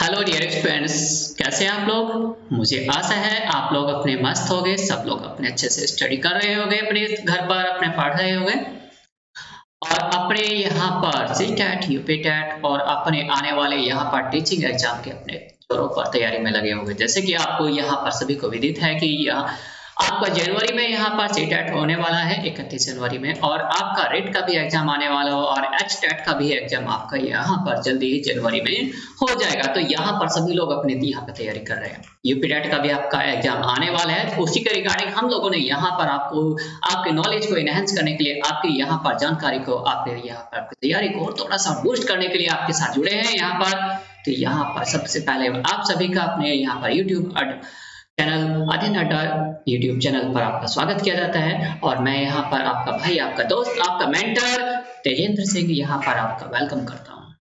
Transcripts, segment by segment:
Hello dear students, कैसे हैं आप लोग। मुझे आशा है आप लोग अपने मस्त होंगे। सब लोग अपने अच्छे से स्टडी कर रहे होंगे, अपने घर पर अपने पढ़ रहे होंगे और अपने यहाँ पर सी टैट यूपी टैट और अपने आने वाले यहाँ पर टीचिंग एग्जाम के अपने जोरों पर तैयारी में लगे होंगे। जैसे कि आपको यहाँ पर सभी को विदित है कि यह आपका जनवरी में यहाँ पर सी टैट होने वाला है 31 जनवरी में, और आपका रेट का भी एग्जाम आने वाला हो और एच टैट का भी एग्जाम आपका यहाँ पर जल्दी ही जनवरी में हो जाएगा। तो यहाँ पर सभी लोग अपने यहाँ पे तैयारी कर रहे हैं। यूपी टैट का भी आपका एग्जाम आने वाला है, तो उसी के रिगार्डिंग हम लोगों ने यहाँ पर आपको आपके नॉलेज को एनहेंस करने के लिए, आपकी यहाँ पर जानकारी को, आपके यहाँ पर आपकी तैयारी को और थोड़ा सा बूस्ट करने के लिए आपके साथ जुड़े हैं यहाँ पर। तो यहाँ पर सबसे पहले आप सभी का अपने यहाँ पर यूट्यूब चैनल अध्ययन अड्डा यूट्यूब चैनल पर आपका स्वागत किया जाता है और मैं यहाँ पर आपका भाई, आपका दोस्त, आपका मेंटर तेजेंद्र सिंह यहाँ पर आपका वेलकम करता हूँ।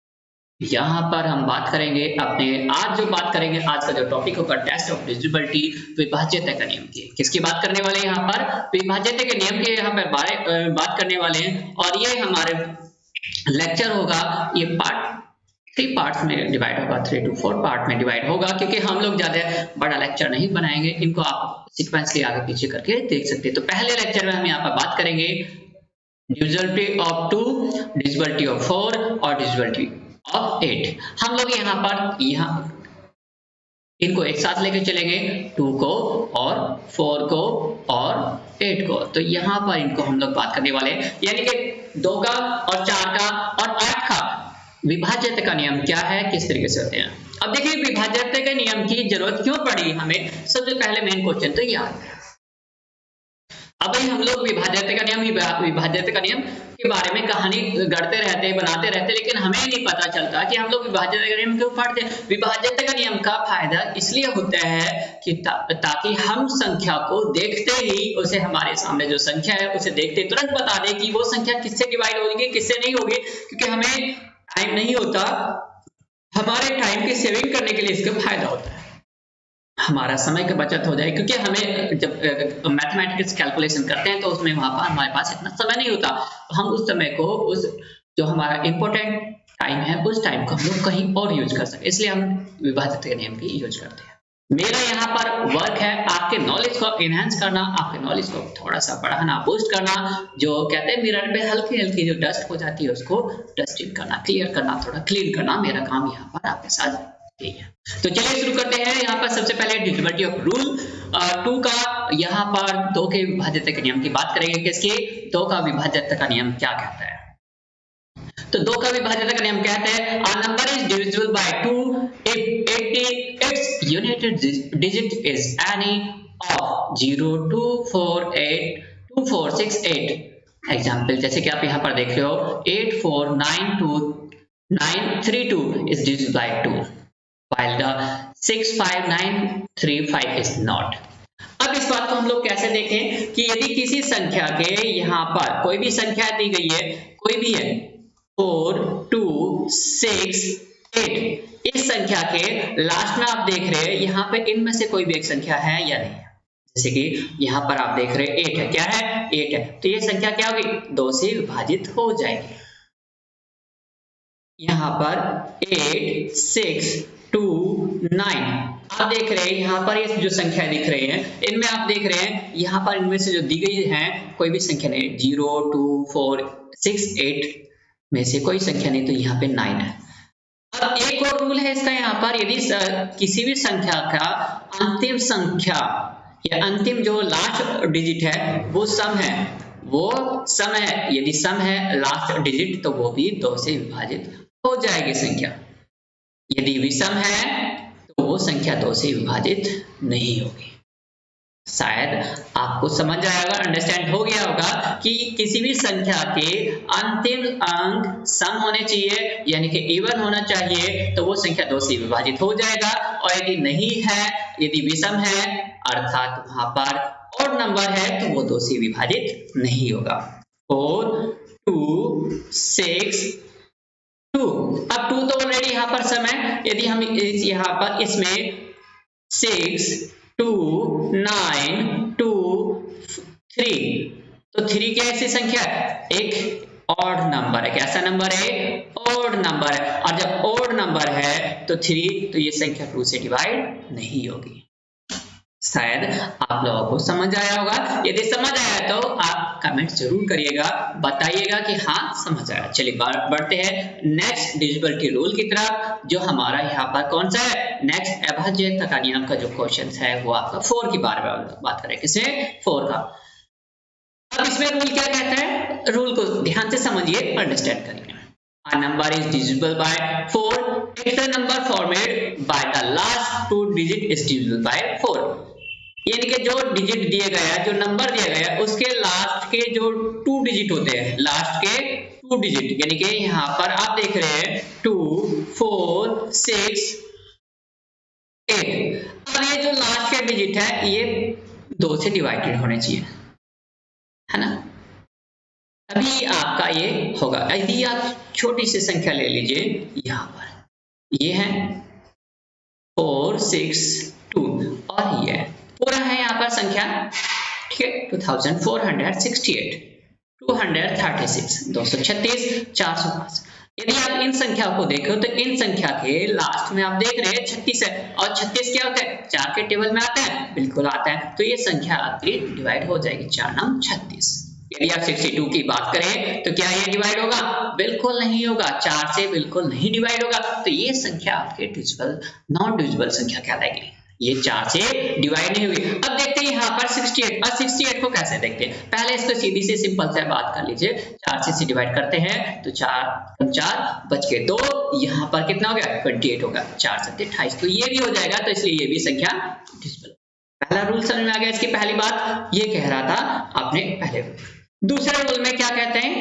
यहाँ पर हम बात करेंगे आज का जो टॉपिक होगा टेस्ट ऑफ डिविजिबिलिटी, विभाज्यता का नियम की। किसकी बात करने वाले हैं यहाँ पर? विभाज्यता के नियम के यहाँ पर बात करने वाले हैं और ये हमारे लेक्चर होगा, ये पार्ट 3 पार्ट्स में डिवाइड होगा, 3 to 4 पार्ट में डिवाइड होगा, क्योंकि हम लोग ज्यादा बड़ा लेक्चर नहीं बनाएंगे। इनको आप सीक्वेंस के आगे पीछे करके देख सकते हैं। तो पहले लेक्चर में हम यहाँ पर बात करेंगे डिविजिबिलिटी ऑफ 2, डिविजिबिलिटी ऑफ 4 और डिविजिबिलिटी ऑफ 8। हम लोग यहाँ पर इनको एक साथ लेके चलेंगे, 2 को और 4 को और 8 को। तो यहाँ पर इनको हम लोग बात करने वाले हैं, यानी कि 2 का और 4 का और 8 का विभाज्यता का नियम क्या है, किस तरीके से होते हैं। अब देखिए विभाज्यता के नियम की जरूरत क्यों पड़ी हमें। सबसे पहले मेन क्वेश्चन तो याद है। अब भाई हम लोग विभाज्यता का नियम के बारे में कहानी गढ़ते रहते, बनाते रहते, लेकिन हमें नहीं पता चलता कि हम लोग विभाज्यता का नियम क्यों पढ़ते हैं। विभाज्यता का नियम का फायदा इसलिए होता है कि ताकि हम संख्या को देखते ही उसे, हमारे सामने जो संख्या है उसे देखते तुरंत बता दे कि वो संख्या किससे डिवाइड होगी, किससे नहीं होगी। क्योंकि हमें टाइम नहीं होता, हमारे टाइम की सेविंग करने के लिए इसका फायदा होता है, हमारा समय की बचत हो जाए। क्योंकि हमें जब मैथमेटिक्स कैलकुलेशन करते हैं तो उसमें वहां पर हमारे पास इतना समय नहीं होता, तो हम उस समय को, उस जो हमारा इंपॉर्टेंट टाइम है उस टाइम को हम लोग कहीं और यूज कर सके, इसलिए हम विभाज्यता के नियम की यूज करते हैं। मेरा यहाँ पर वर्क है आपके नॉलेज को एनहांस करना, आपके नॉलेज को थोड़ा सा बढ़ाना, बूस्ट करना। जो कहते हैं मिरर पे हल्की हल्की जो डस्ट हो जाती है उसको डस्टिंग करना, क्लियर करना, थोड़ा क्लीन करना, मेरा काम यहाँ पर आपके साथ यही है। तो चलिए शुरू करते हैं। यहाँ पर सबसे पहले डिविजिबिलिटी ऑफ रूल 2 का, यहाँ पर 2 के विभाज्यता के नियम की बात करेंगे। किसके? 2 का विभाज्यता का नियम क्या कहता है। तो 2 का विभाज्यता का नियम कहते हैं a number is divisible by 2 if its unit digit is any of 0 2 4 8 2 4 6 8। Example जैसे कि आप यहाँ पर देख रहे हो 8 4 9 2 9 3 2 is divisible by 2 while the 6 5 9 3 5 is not। अब इस बात को हम लोग कैसे देखें कि यदि किसी संख्या के यहाँ पर कोई भी संख्या दी गई है, कोई भी है 4 2 6 8, इस संख्या के लास्ट में आप देख रहे हैं यहाँ पे इनमें से कोई भी एक संख्या है या नहीं है। जैसे कि यहाँ पर आप देख रहे हैं 8 है, क्या है 8 है, तो ये संख्या क्या होगी 2 से विभाजित हो जाएगी। यहाँ पर 8 6 2 9 आप देख रहे हैं, यहाँ पर ये जो संख्या दिख रही है इनमें आप देख रहे हैं यहाँ पर इनमें से जो दी गई है कोई भी संख्या नहीं, 0 2 4 6 8 में से कोई संख्या नहीं, तो यहाँ पे 9 है। अब एक और रूल है इसका, यहाँ पर यदि किसी भी संख्या का अंतिम संख्या या अंतिम जो लास्ट डिजिट है वो सम है, यदि सम है लास्ट डिजिट तो वो भी 2 से विभाजित हो जाएगी संख्या। यदि विषम है तो वो संख्या 2 से विभाजित नहीं होगी। शायद आपको समझ आया होगा, अंडरस्टैंड हो गया होगा कि किसी भी संख्या के अंतिम अंक सम होने चाहिए, यानी कि इवन होना चाहिए, तो वो संख्या 2 से विभाजित हो जाएगा। और यदि नहीं है, यदि विषम है अर्थात वहां पर और नंबर है तो वो 2 से विभाजित नहीं होगा। 4 2 6 2, अब 2 तो ऑलरेडी यहाँ पर सम है। यदि हम यहाँ पर इसमें 6 2 9 2 3, तो 3 क्या ऐसी संख्या है, एक ऑड नंबर है। कैसा नंबर है? ऑड नंबर है। और जब ऑड नंबर है तो 3, तो ये संख्या 2 से डिवाइड नहीं होगी। शायद आप लोगों को समझ आया होगा। यदि समझ आया तो आप कमेंट जरूर करिएगा, बताइएगा कि हाँ समझ आया। चलिए बढ़ते हैं नेक्स्ट डिविजिबिलिटी रूल की तरफ, जो हमारा यहाँ पर कौन सा है? नेक्स्ट अभाज्यता का नियम का जो क्वेश्चन है वो आपका 4 के बारे में बात करें। किससे? 4 का। अब इसमें रूल क्या कहता है? रूल को ध्यान से समझिए, अंडरस्टैंड करिए। A number is divisible by 4 if the number formed by the last 2 digit is divisible by 4। यानी कि जो डिजिट दिए गया है, जो नंबर दिया गया है, उसके लास्ट के जो 2 डिजिट होते हैं, लास्ट के 2 डिजिट, यानी कि यहाँ पर आप देख रहे हैं 2, 4, 6, 8। अब ये जो लास्ट के डिजिट है ये 2 से डिवाइडेड होने चाहिए, है ना? अभी आपका ये होगा। यदि आप छोटी सी संख्या ले लीजिए, यहाँ पर ये है 4, 6, 2 और ये पूरा है यहाँ पर संख्या, ठीक है, 2468, 236, 236, 405। यदि आप इन संख्या को देखो तो इन संख्या के लास्ट में आप देख रहे हैं 36 है, और 36 क्या होता है? 4 के टेबल में आता है, बिल्कुल आता है। तो ये संख्या आपकी डिवाइड हो जाएगी, 4 9 36। यदि आप 62 की बात करें तो क्या ये डिवाइड होगा? बिल्कुल नहीं होगा, 4 से बिल्कुल नहीं डिवाइड होगा। तो ये संख्या आपके डिविजिबल नॉन डिविजिबल संख्या कहलाएगी, ये 4 से डिवाइड नहीं हुई। अब देखते हैं यहाँ पर 68। और 68 को कैसे देखते हैं? पहले इसको सीधी सी सिंपल से बात कर लीजिए। 4 से डिवाइड करते हैं तो 4 बच के 2, यहाँ पर कितना हो गया? 28 होगा, 4 7 28, तो ये भी हो जाएगा। तो इसलिए ये भी संख्या डिविजिबल। पहला रूल समझ में आ गया। इसकी पहली बात ये कह रहा था आपने पहले। दूसरे रूल में क्या कहते हैं?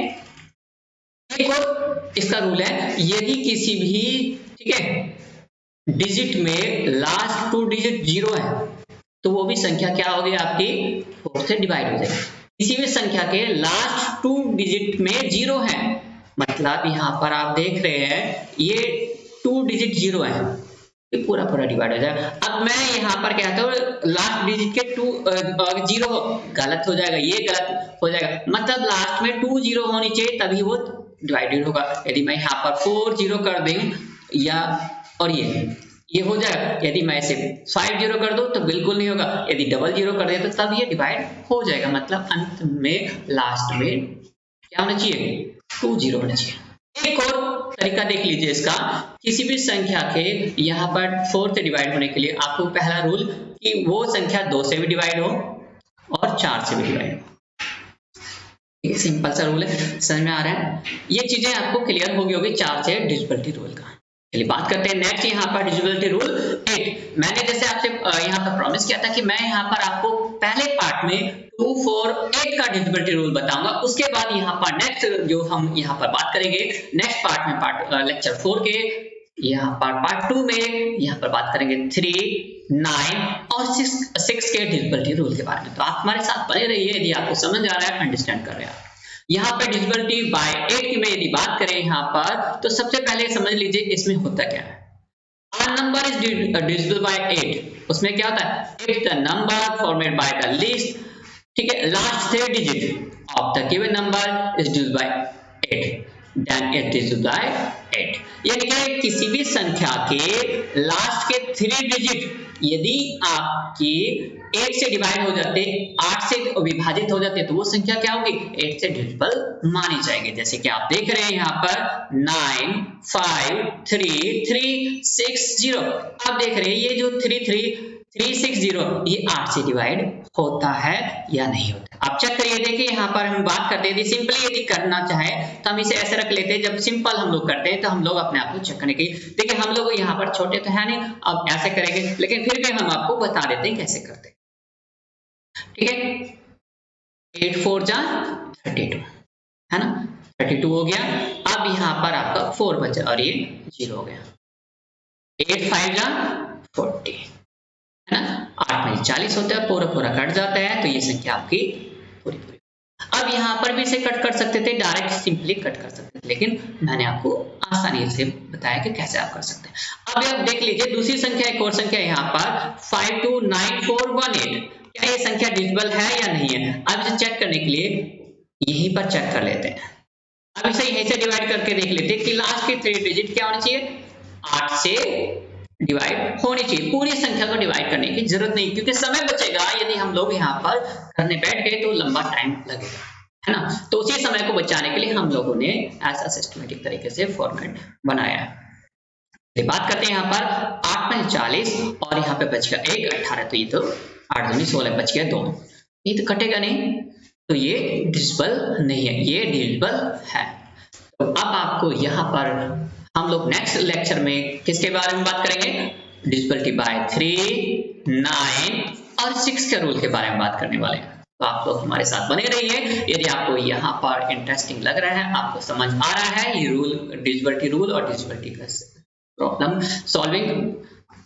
एक और इसका रूल है, यदि किसी भी, ठीक है, डिजिट में लास्ट 2 डिजिट 0 है तो वो भी संख्या क्या होगी आपकी? 4 से डिवाइड हो जाएगी। किसी भी संख्या के लास्ट 2 डिजिट में 0 है, मतलब यहाँ पर आप देख रहे हैं ये 2 डिजिट 0 है, ये पूरा डिवाइड हो जाएगा। अब मैं यहाँ पर कहता हूँ लास्ट डिजिट के 2 0 गलत हो जाएगा, ये गलत हो जाएगा, मतलब लास्ट में 2 0 होनी चाहिए तभी वो डिवाइडेड होगा। यदि मैं यहाँ पर 4 0 कर दें या, और ये हो जाएगा। यदि मैं इसे 5 0 कर दूं तो बिल्कुल नहीं होगा। यदि डबल 0 कर दे तो तब ये डिवाइड हो जाएगा, मतलब अंत में लास्ट में क्या होना चाहिए? 2 0 होना चाहिए। एक और तरीका देख लीजिए इसका। किसी भी संख्या के यहाँ पर 4 से डिवाइड होने के लिए आपको पहला रूल कि वो संख्या 2 से भी डिवाइड हो और 4 से भी डिवाइड हो। ये सिंपल सा रूल है, समझ में आ रहा है? ये चीजें आपको क्लियर होगी 4 से डिविजिबिलिटी रूल का। चलिए बात करते हैं नेक्स्ट यहाँ पर डिविजिबिलिटी रूल 8। मैंने जैसे आपसे यहाँ पर प्रॉमिस किया था कि मैं यहाँ पर आपको पहले पार्ट में 2, 4, 8 का डिविजिबिलिटी रूल बताऊंगा। उसके बाद यहाँ पर नेक्स्ट जो हम यहाँ पर बात करेंगे नेक्स्ट पार्ट में, लेक्चर 4 के यहाँ पर पार्ट 2 में यहाँ पर बात करेंगे 3, 9 और 6 के डिविजिबिलिटी रूल के बारे में। तो आप हमारे साथ बने रहिए, यदि आपको समझ आ रहा है, अंडरस्टैंड कर रहे हैं। यहाँ पर डिविजिबिलिटी बाय 8 की में यदि बात करें यहाँ पर, तो सबसे पहले समझ लीजिए इसमें होता क्या है। A number is divisible by 8। उसमें क्या होता है? If the number formed by the least, ठीक है, last 3 digit of the given number is divisible by 8, then it is divisible by 8। यानी कि किसी भी संख्या के लास्ट के 3 डिजिट यदि आपकी 8 से डिवाइड हो जाते, 8 से विभाजित हो जाते, तो वो संख्या क्या होगी? 8 से डिविजिबल मानी जाएगी। जैसे कि आप देख रहे हैं यहाँ पर 9, 5, 3, 3, 6, 0। आप देख रहे हैं ये जो 3, 6, 0 ये 8 से डिवाइड होता है या नहीं होता? आप चेक करिए। देखिए यहाँ पर हम बात करते हैं, सिंपली यदि करना चाहे तो हम इसे ऐसे रख लेते हैं। जब सिंपल हम लोग करते हैं तो हम लोग अपने आप को चेक करने की, देखिए हम लोग यहाँ पर छोटे तो है नहीं, अब ऐसे करेंगे, लेकिन फिर भी हम आपको बता देते हैं कैसे करते हैं, ठीक है। 8 4 जा 32, है ना? 32 हो गया। अब यहाँ पर आपका 4 बचा और ये 0 हो गया। 8 5 जा 40, है ना? 8 में 40 होता है, पूरा कट जाता है, तो ये संख्या आपकी पूरी। अब यहाँ पर भी इसे कट कर सकते थे, डायरेक्ट सिंपली कट कर सकते थे, लेकिन मैंने आपको आसानी से बताया कि कैसे आप कर सकते हैं। अब आप देख लीजिए दूसरी संख्या, एक और संख्या यहाँ पर 529418। क्या ये संख्या डिविजिबल है या नहीं है? अब इसे चेक करने के लिए यहीं पर चेक कर लेते हैं। अब इसे यहीं से डिवाइड करके देख लेते हैं कि लास्ट के 3 डिजिट क्या होनी चाहिए, 8 से डिवाइड होनी चाहिए। पूरी संख्या को डिवाइड करने की जरूरत नहीं, क्योंकि समय बचेगा। यदि हम लोग यहाँ पर करने बैठ गए तो लंबा टाइम लगेगा, है ना। तो उसी समय को बचाने के लिए हम लोगों ने ऐसा सिस्टमेटिक तरीके से फॉर्मेट बनाया है। बात करते हैं यहाँ पर 8 में 40 और यहाँ पे बच गया 1, 18, तो ये तो 8 दूनी 16 बच गया 2, ये तो कटेगा नहीं, तो ये डिविजिबल नहीं है, ये डिविजिबल है। तो अब आपको यहाँ पर हम लोग नेक्स्ट लेक्चर में किसके बारे में बात करेंगे, डिविजिबिलिटी बाय 3, 9 और 6 के रूल के बारे में बात करने वाले हैं। तो आप लोग हमारे साथ बने रहिए। यदि आपको यहाँ पर इंटरेस्टिंग लग रहा है, आपको समझ आ रहा है ये रूल, डिविजिबिलिटी रूल और डिविजिबिलिटी का प्रॉब्लम सॉल्विंग,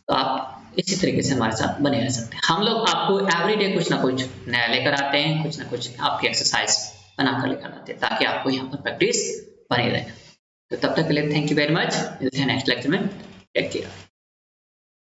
तो आप इसी तरीके से हमारे साथ बने रह सकते हैं। हम लोग आपको एवरीडे कुछ ना कुछ नया लेकर आते हैं, कुछ ना कुछ आपकी एक्सरसाइज बनाकर लेकर आते हैं, ताकि आपको यहाँ पर प्रैक्टिस बनी रहे। तो तब तक के लिए थैंक यू वेरी मच, मिलते हैं नेक्स्ट लेक्चर में, टेक केयर।